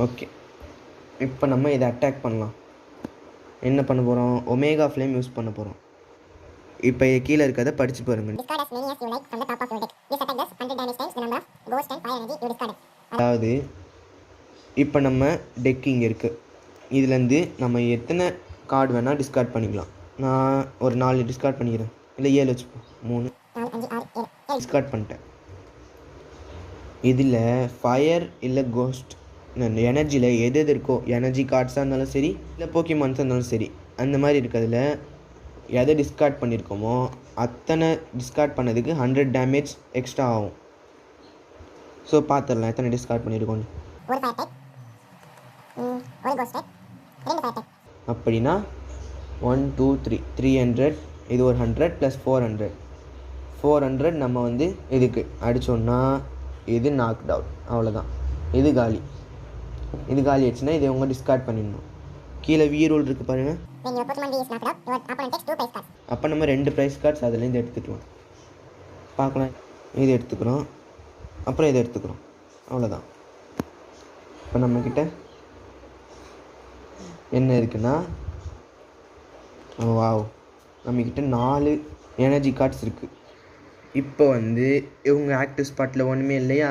Okay, இப்போ நம்ம இதை அட்டாக் பண்ணலாம். என்ன பண்ண போகிறோம்? ஒமேகா ஃப்ளேம் யூஸ் பண்ண போகிறோம். இப்போ கீழே இருக்கிறத படித்து பாருங்கள். அதாவது இப்போ நம்ம டெக் இங்கே இருக்குது. இதுலேருந்து நம்ம எத்தனை கார்டு வேணால் டிஸ்கார்ட் பண்ணிக்கலாம். நான் ஒரு 4 டிஸ்கார்ட் பண்ணிக்கிறேன், இல்லை 7 வச்சுப்போம். 3 டிஸ்கார்ட் பண்ணிட்டேன். இதில் ஃபயர் இல்லை கோஸ்ட் எனர்ஜியில் எது இருக்கோ, எனர்ஜி கார்ட்ஸாக இருந்தாலும் சரி, இல்லை போக்கிமான்ஸாக இருந்தாலும் சரி, அந்த மாதிரி இருக்கிறதுல எதை டிஸ்கார்ட் பண்ணியிருக்கோமோ அத்தனை டிஸ்கார்ட் பண்ணதுக்கு 100 டேமேஜ் எக்ஸ்ட்ரா ஆகும். ஸோ பார்த்துடலாம் எத்தனை டிஸ்கார்ட் பண்ணியிருக்கோம். அப்படின்னா 1 2 3 300, இது ஒரு 100 + 400 நம்ம வந்து இதுக்கு அடித்தோன்னா இது நாக்ட் அவுட், அவ்வளோதான். இது காலி ஆயிடுச்சுன்னா இதை உங்கள் டிஸ்கார்ட் பண்ணிடணும். கீழே ரூல் இருக்குது பாருங்கள். அப்போ நம்ம 2 ப்ரைஸ் கார்ட்ஸ் அதுலேருந்து எடுத்துக்கலாம். பார்க்கலாம், இது எடுத்துக்கிறோம், அப்புறம் இதை எடுத்துக்கிறோம், அவ்வளோதான். இப்போ நம்மக்கிட்ட என்ன இருக்குன்னா, வாவ், நம்மக்கிட்ட 4 எனர்ஜி கார்ட்ஸ் இருக்குது. இப்போ வந்து இவங்க ஆக்டிவ் ஸ்பாட்டில் ஒன்றுமே இல்லையா?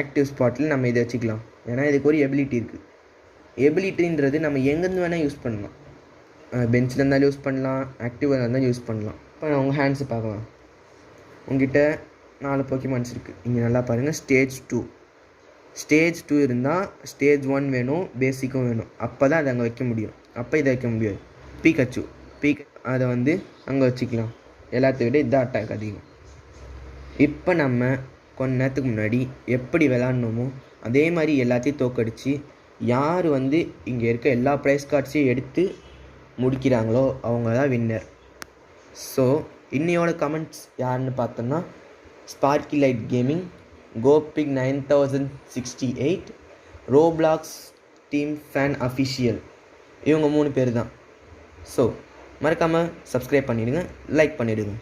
ஆக்டிவ் ஸ்பாட்டில் நம்ம இதை வச்சுக்கலாம். ஏன்னா இதுக்கு ஒரு எபிலிட்டி இருக்குது. எபிலிட்டின்றது நம்ம எங்கேருந்து வேணால் யூஸ் பண்ணலாம். பெஞ்சில் இருந்தாலும் யூஸ் பண்ணலாம், ஆக்டிவாக இருந்தாலும் யூஸ் பண்ணலாம். இப்போ நான் உங்கள் ஹேண்ட்ஸை பார்க்கலாம். உங்ககிட்ட 4 போக்கிமான்ஸ் இருக்குது. இங்கே நல்லா பாருங்கள். ஸ்டேஜ் 2 இருந்தால் ஸ்டேஜ் 1 வேணும், பேசிக்கும் வேணும். அப்போ தான் அதை அங்கே வைக்க முடியும். அப்போ இதை வைக்க முடியாது. பீக்கச்சு அதை வந்து அங்கே வச்சுக்கலாம். எல்லாத்தையும் விட இதான் அட்டாக் அதிகம். இப்போ நம்ம கொஞ்ச நேரத்துக்கு முன்னாடி எப்படி விளாட்ணுமோ அதே மாதிரி எல்லாத்தையும் தோக்கடிச்சு யார் வந்து இங்கே இருக்க எல்லா ப்ரைஸ் கார்ட்ஸையும் எடுத்து முடிக்கிறாங்களோ அவங்க தான் வின்னர். ஸோ இன்னையோட கமெண்ட்ஸ் யாருன்னு பார்த்தோன்னா, ஸ்பார்க்கி லைட் கேமிங், கோபிக் 9068, ரோப்ளாக்ஸ் டீம் ஃபேன் அஃபிஷியல், இவங்க 3 பேர் தான். ஸோ மறக்காமல் சப்ஸ்கிரைப் பண்ணிவிடுங்க, லைக் பண்ணிவிடுங்க.